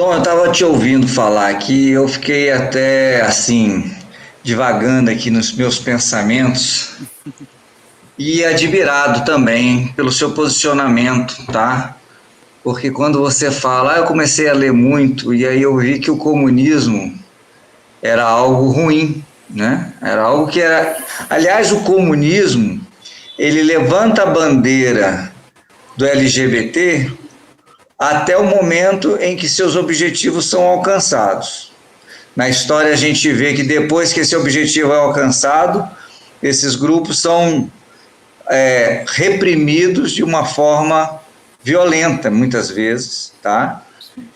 Dom, eu estava te ouvindo falar aqui, eu fiquei até assim, divagando aqui nos meus pensamentos e admirado também pelo seu posicionamento, tá? Porque quando você fala, eu comecei a ler muito e aí eu vi que o comunismo era algo ruim, né? Era algo que era. Aliás, o comunismo, ele levanta a bandeira do LGBT até o momento em que seus objetivos são alcançados. Na história, a gente vê que depois que esse objetivo é alcançado, esses grupos são reprimidos de uma forma violenta, muitas vezes, tá?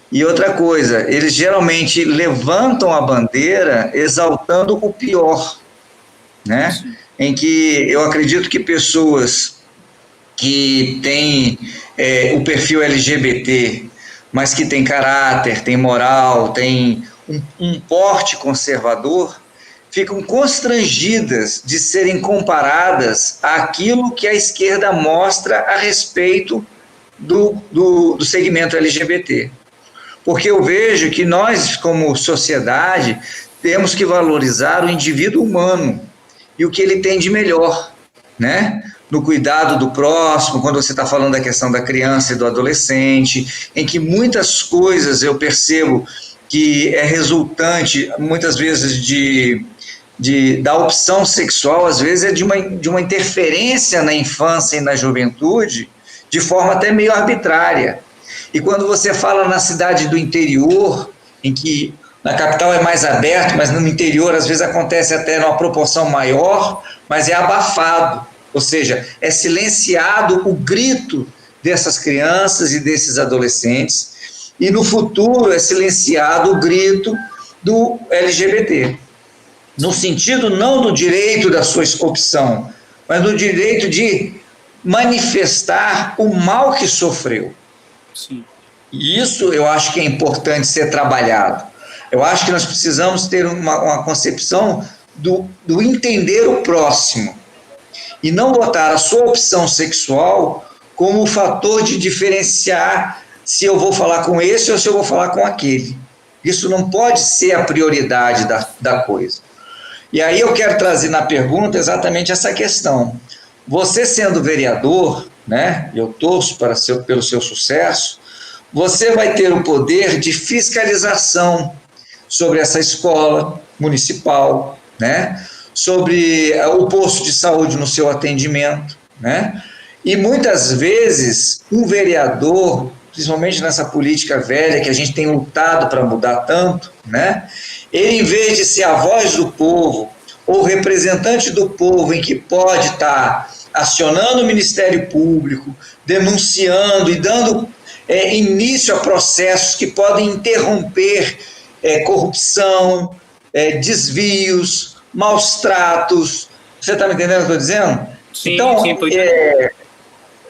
E outra coisa, eles geralmente levantam a bandeira exaltando o pior, né? Em que eu acredito que pessoas que têm o perfil LGBT, mas que têm caráter, têm moral, têm um porte conservador, ficam constrangidas de serem comparadas àquilo que a esquerda mostra a respeito do segmento LGBT. Porque eu vejo que nós, como sociedade, temos que valorizar o indivíduo humano e o que ele tem de melhor, né? No cuidado do próximo, quando você está falando da questão da criança e do adolescente, em que muitas coisas eu percebo que é resultante, muitas vezes, da opção sexual, às vezes é de uma interferência na infância e na juventude, de forma até meio arbitrária. E quando você fala na cidade do interior, em que na capital é mais aberto, mas no interior às vezes acontece até numa proporção maior, mas é abafado, ou seja, é silenciado o grito dessas crianças e desses adolescentes, e no futuro é silenciado o grito do LGBT, no sentido não do direito da sua opção, mas do direito de manifestar o mal que sofreu. Sim. E isso eu acho que é importante ser trabalhado. Eu acho que nós precisamos ter uma concepção do entender o próximo e não botar a sua opção sexual como o fator de diferenciar se eu vou falar com esse ou se eu vou falar com aquele. Isso não pode ser a prioridade da coisa. E aí eu quero trazer na pergunta exatamente essa questão. Você sendo vereador, né, eu torço pelo seu sucesso, você vai ter o poder de fiscalização sobre essa escola municipal, né, sobre o posto de saúde no seu atendimento, né, e muitas vezes um vereador, principalmente nessa política velha que a gente tem lutado para mudar tanto, né, ele, em vez de ser a voz do povo ou representante do povo, em que pode estar acionando o Ministério Público, denunciando e dando início a processos que podem interromper corrupção, desvios, maus tratos. Você está me entendendo o que eu estou dizendo? Sim, então, sim,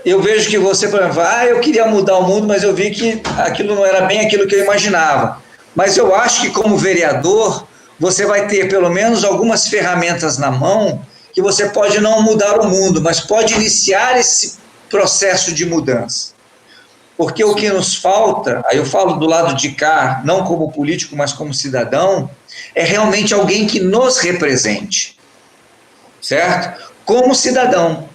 eu vejo que você, por exemplo, eu queria mudar o mundo, mas eu vi que aquilo não era bem aquilo que eu imaginava. Mas eu acho que, como vereador, você vai ter pelo menos algumas ferramentas na mão que você pode não mudar o mundo, mas pode iniciar esse processo de mudança. Porque o que nos falta, aí eu falo do lado de cá, não como político, mas como cidadão, é realmente alguém que nos represente, certo? Como cidadão.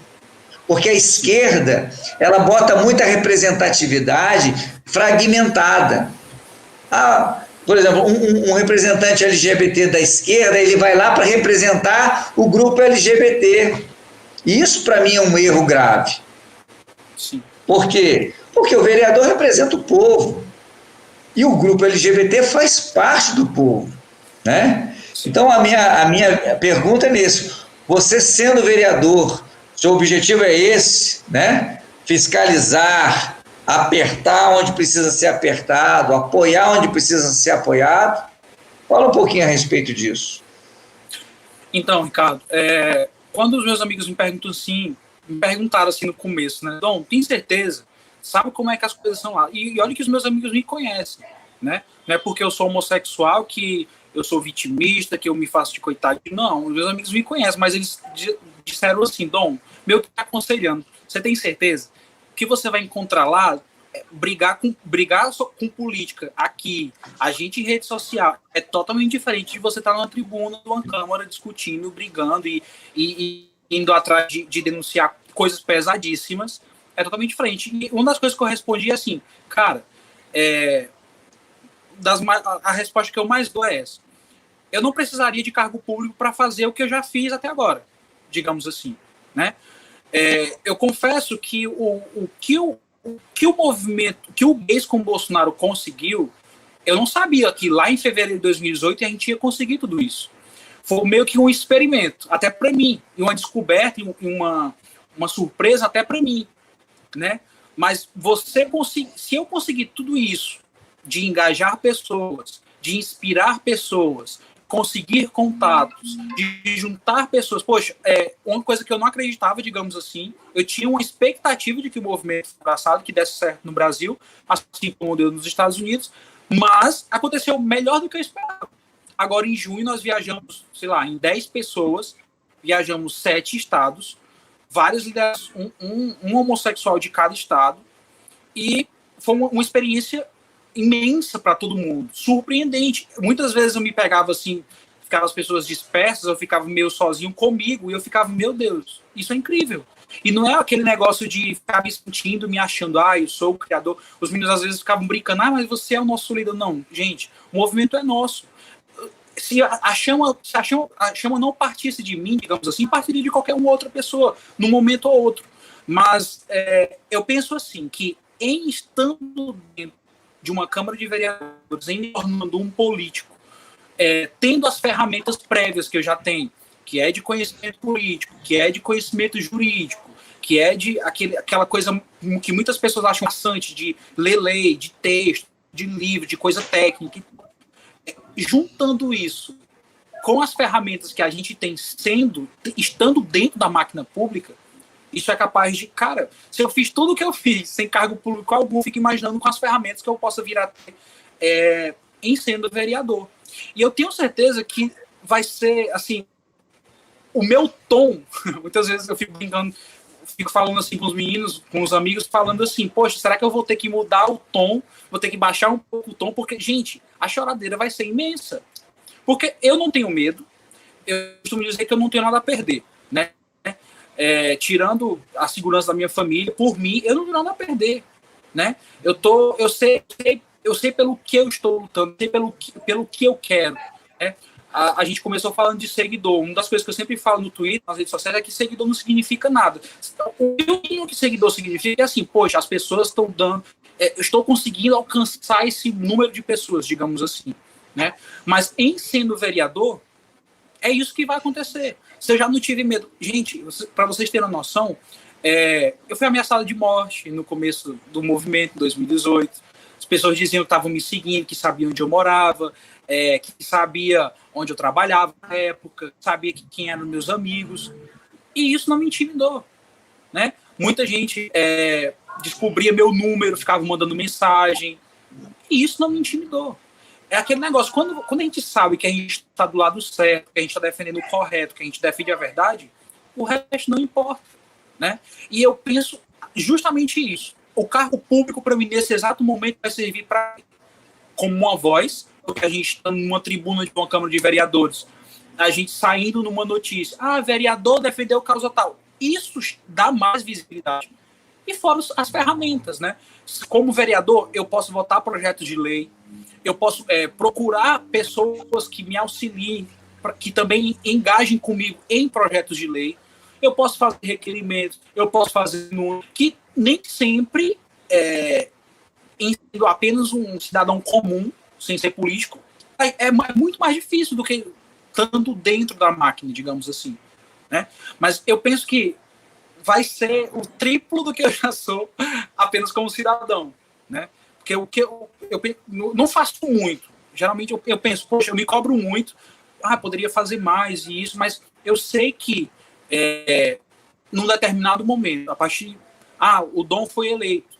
Porque a esquerda, ela bota muita representatividade fragmentada. Por exemplo, um representante LGBT da esquerda, ele vai lá para representar o grupo LGBT. E isso, para mim, é um erro grave. Sim. Por quê? Porque o vereador representa o povo. E o grupo LGBT faz parte do povo, né? Então, a minha pergunta é nisso. Você sendo vereador, seu objetivo é esse, né? Fiscalizar, apertar onde precisa ser apertado, apoiar onde precisa ser apoiado. Fala um pouquinho a respeito disso. Então, Ricardo, quando os meus amigos me perguntaram assim no começo, né? Dom, tem certeza? Sabe como é que as coisas são lá? E olha que os meus amigos me conhecem, né? Não é porque eu sou homossexual que eu sou vitimista, que eu me faço de coitado. Não, os meus amigos me conhecem, mas eles disseram assim, Dom, meu que tá aconselhando, você tem certeza? O que você vai encontrar lá brigar com política aqui, a gente em rede social, é totalmente diferente de você estar numa tribuna, numa câmara, discutindo, brigando e indo atrás de denunciar coisas pesadíssimas. É totalmente diferente. E uma das coisas que eu respondi é assim, cara, a resposta que eu mais dou é essa. Eu não precisaria de cargo público para fazer o que eu já fiz até agora, digamos assim, né? Eu confesso que o que o movimento, que o Gays com Bolsonaro conseguiu, eu não sabia que lá em fevereiro de 2018 a gente ia conseguir tudo isso. Foi meio que um experimento, até para mim, e uma descoberta, e uma surpresa até para mim, né? Mas se eu conseguir tudo isso, de engajar pessoas, de inspirar pessoas, conseguir contatos, de juntar pessoas. Poxa, uma coisa que eu não acreditava, digamos assim, eu tinha uma expectativa de que o movimento fracassado, que desse certo no Brasil, assim como deu nos Estados Unidos, mas aconteceu melhor do que eu esperava. Agora, em junho, nós viajamos, sei lá, em 10 pessoas, viajamos 7 estados, vários líderes, um homossexual de cada estado, e foi uma experiência imensa para todo mundo, surpreendente. Muitas vezes eu me pegava assim, ficavam as pessoas dispersas, eu ficava meio sozinho comigo, e eu ficava, meu Deus, isso é incrível. E não é aquele negócio de ficar me sentindo, me achando, eu sou o criador. Os meninos às vezes ficavam brincando, mas você é o nosso líder. Não, gente, o movimento é nosso. Se a chama não partisse de mim, digamos assim, partiria de qualquer uma outra pessoa, num momento ou outro. Mas eu penso assim, que em estando dentro de uma Câmara de Vereadores, em me tornando um político, tendo as ferramentas prévias que eu já tenho, que é de conhecimento político, que é de conhecimento jurídico, que é de aquela coisa que muitas pessoas acham bastante, de ler lei, de texto, de livro, de coisa técnica. Juntando isso com as ferramentas que a gente tem estando dentro da máquina pública, isso é capaz de, cara, se eu fiz tudo o que eu fiz sem cargo público algum, eu fico imaginando com as ferramentas que eu possa vir a ter em sendo vereador. E eu tenho certeza que vai ser, assim, o meu tom, muitas vezes eu fico brincando, fico falando assim com os meninos, com os amigos, falando assim, poxa, será que eu vou ter que mudar o tom, vou ter que baixar um pouco o tom, porque, gente, a choradeira vai ser imensa. Porque eu não tenho medo, eu costumo dizer que eu não tenho nada a perder, né? Tirando a segurança da minha família, por mim, eu não tenho nada a perder, né? Eu sei pelo que eu estou lutando, sei pelo que eu quero, né? A gente começou falando de seguidor. Uma das coisas que eu sempre falo no Twitter, nas redes sociais, é que seguidor não significa nada. O que seguidor significa é assim, poxa, as pessoas estão dando, eu estou conseguindo alcançar esse número de pessoas, digamos assim, né? Mas em sendo vereador, é isso que vai acontecer. Se eu já não tive medo. Gente, para vocês terem uma noção, eu fui ameaçado de morte no começo do movimento, em 2018. As pessoas diziam que estavam me seguindo, que sabiam onde eu morava, que sabia onde eu trabalhava na época, sabia quem eram meus amigos. E isso não me intimidou, né? Muita gente descobria meu número, ficava mandando mensagem. E isso não me intimidou. É aquele negócio, quando a gente sabe que a gente está do lado certo, que a gente está defendendo o correto, que a gente defende a verdade, o resto não importa, né? E eu penso justamente isso. O cargo público, para mim, nesse exato momento, vai servir como uma voz, porque a gente está numa tribuna de uma Câmara de Vereadores, a gente saindo numa notícia, vereador defendeu causa tal. Isso dá mais visibilidade. E fora as ferramentas, né? Como vereador, eu posso votar projetos de lei, eu posso procurar pessoas que me auxiliem, que também engajem comigo em projetos de lei. Eu posso fazer requerimentos, eu posso fazer que nem sempre, sendo apenas um cidadão comum, sem ser político, é muito mais difícil do que estando dentro da máquina, digamos assim, né? Mas eu penso que vai ser o triplo do que eu já sou apenas como cidadão, né? Porque o que eu não faço muito. Geralmente eu penso, poxa, eu me cobro muito, poderia fazer mais e isso, mas eu sei que num determinado momento, a partir o Dom foi eleito,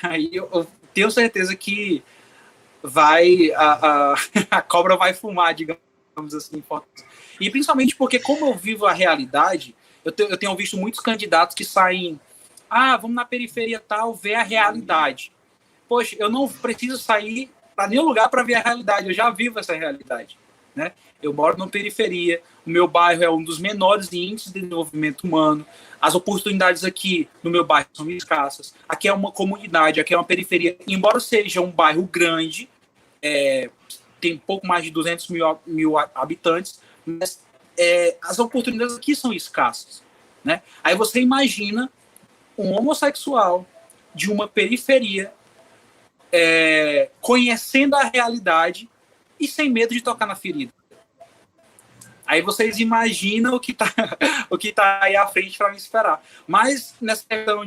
aí eu tenho certeza que a cobra vai fumar, digamos assim. E principalmente porque, como eu vivo a realidade, eu tenho visto muitos candidatos que saem, vamos na periferia tal, ver a realidade. poxa, eu não preciso sair para nenhum lugar para ver a realidade, eu já vivo essa realidade, né? Eu moro na periferia, o meu bairro é um dos menores índices de desenvolvimento humano, as oportunidades aqui no meu bairro são escassas, aqui é uma comunidade, aqui é uma periferia, embora seja um bairro grande, tem pouco mais de 200 mil habitantes, mas as oportunidades aqui são escassas, né? Aí você imagina um homossexual de uma periferia conhecendo a realidade e sem medo de tocar na ferida. Aí vocês imaginam o que tá aí à frente para me esperar. Mas nessa questão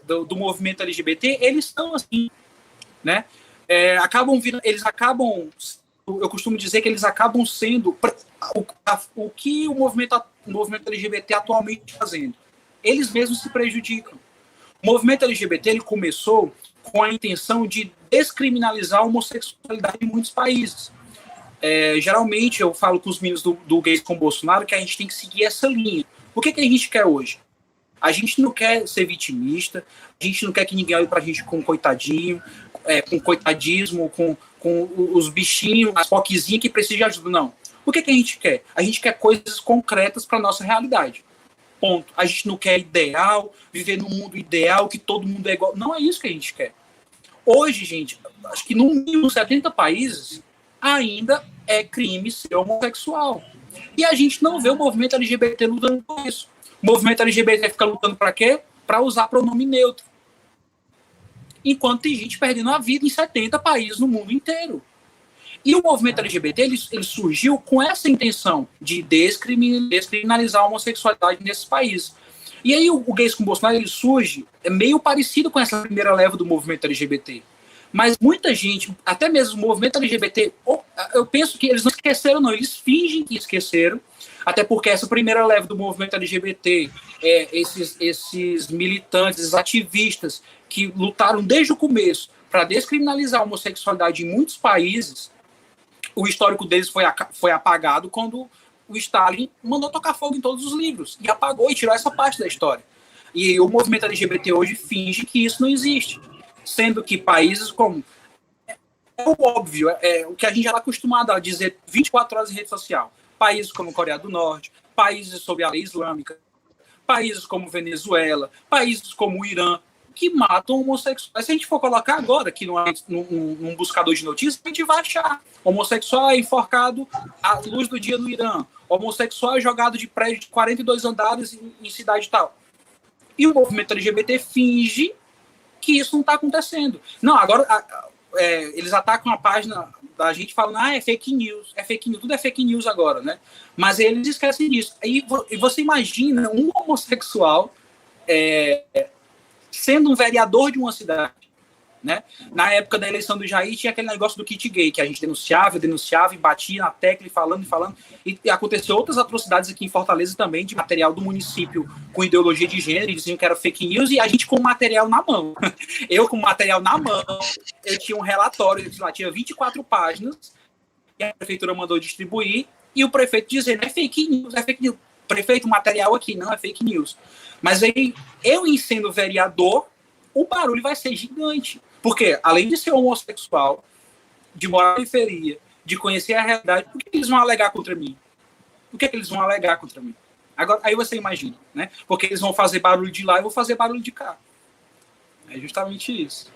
do movimento LGBT, eles estão assim, né? Eu costumo dizer que eles acabam sendo o que o movimento LGBT atualmente está fazendo. Eles mesmos se prejudicam. O movimento LGBT ele começou com a intenção de descriminalizar a homossexualidade em muitos países. Geralmente eu falo com os meninos do Gays com Bolsonaro que a gente tem que seguir essa linha. O que a gente quer hoje? A gente não quer ser vitimista, a gente não quer que ninguém olhe pra gente com coitadinho, com coitadismo, com os bichinhos, as poquezinhas que precisam de ajuda. Não. O que a gente quer? A gente quer coisas concretas para nossa realidade. Ponto. A gente não quer ideal, viver num mundo ideal, que todo mundo é igual. Não é isso que a gente quer. Hoje, gente, acho que no mínimo 70 países ainda é crime ser homossexual. E a gente não vê o movimento LGBT lutando por isso. O movimento LGBT fica lutando para quê? Para usar pronome neutro. Enquanto tem gente perdendo a vida em 70 países no mundo inteiro. E o movimento LGBT ele surgiu com essa intenção de descriminalizar a homossexualidade nesses países. E aí o Gays com Bolsonaro ele surge meio parecido com essa primeira leva do movimento LGBT. Mas muita gente, até mesmo o movimento LGBT, eu penso que eles não esqueceram, não. Eles fingem que esqueceram, até porque essa primeira leva do movimento LGBT, esses militantes, esses ativistas que lutaram desde o começo para descriminalizar a homossexualidade em muitos países, o histórico deles foi apagado quando o Stalin mandou tocar fogo em todos os livros, e apagou e tirou essa parte da história. E o movimento LGBT hoje finge que isso não existe. Sendo que países como... o óbvio, o que a gente já está acostumado a dizer 24 horas em rede social. Países como Coreia do Norte, países sob a lei islâmica, países como Venezuela, países como o Irã, que matam homossexuais. Se a gente for colocar agora aqui num buscador de notícias, a gente vai achar homossexual é enforcado à luz do dia no Irã, homossexual é jogado de prédio de 42 andares em cidade tal. E o movimento LGBT finge que isso não está acontecendo. Não, agora eles atacam a página da gente falando, é fake news, tudo é fake news agora, né? Mas eles esquecem disso. E você imagina um homossexual sendo um vereador de uma cidade, né? Na época da eleição do Jair tinha aquele negócio do kit gay, que a gente denunciava e batia na tecla e falando, e aconteceu outras atrocidades aqui em Fortaleza também, de material do município com ideologia de gênero, e diziam que era fake news, e a gente com material na mão. Eu com material na mão, eu tinha um relatório, lá, tinha 24 páginas, e a prefeitura mandou distribuir, e o prefeito dizendo, é fake news. Prefeito, material aqui, não é fake news. Mas aí, eu sendo vereador, o barulho vai ser gigante. Porque, além de ser homossexual, de morar na periferia, de conhecer a realidade, por que eles vão alegar contra mim? Agora, aí você imagina, né? Porque eles vão fazer barulho de lá e eu vou fazer barulho de cá. É justamente isso.